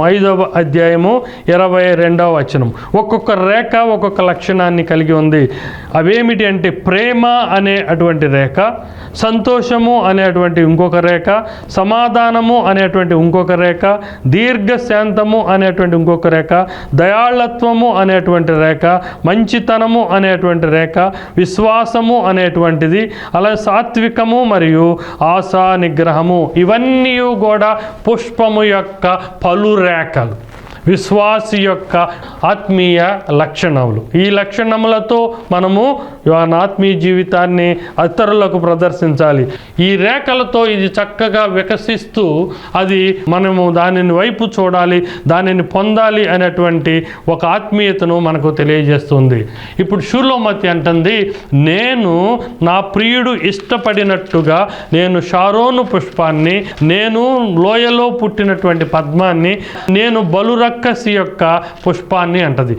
5వ అధ్యాయము 22వ వచనం. ఒక్కొక్క రేఖ ఒక్కొక్క లక్షణాన్ని కలిగి ఉంది. అవేమిటి అంటే ప్రేమ అనే అటువంటి రేఖ, సంతోషము అనేటువంటి ఇంకొక రేఖ, సమాధానము అనేటువంటి ఇంకొక రేఖ, దీర్ఘశాంతము అనేటువంటి ఇంకొక రేఖ, దయాళత్వము అనేటువంటి రేఖ, మంచితనము అనేటువంటి రేఖ, విశ్వాసము అనేటువంటిది, అలాగే సాత్వికము మరియు ఆశా నిగ్రహము. ఇవన్నీ కూడా పుష్పము యొక్క పలు రేఖలు, విశ్వాసి యొక్క ఆత్మీయ లక్షణములు. ఈ లక్షణములతో మనము ఆత్మీయ జీవితాన్ని ఇతరులకు ప్రదర్శించాలి. ఈ రేఖలతో ఇది చక్కగా వికసిస్తూ అది మనము దానిని వైపు చూడాలి, దానిని పొందాలి అనేటువంటి ఒక ఆత్మీయతను మనకు తెలియజేస్తుంది. ఇప్పుడు షూలోమతి అంటుంది, నేను నా ప్రియుడు ఇష్టపడినట్టుగా నేను షారోను పుష్పాన్ని, నేను లోయలో పుట్టినటువంటి పద్మాన్ని, నేను బలురక్కసి యొక్క పుష్పాన్ని అంటది.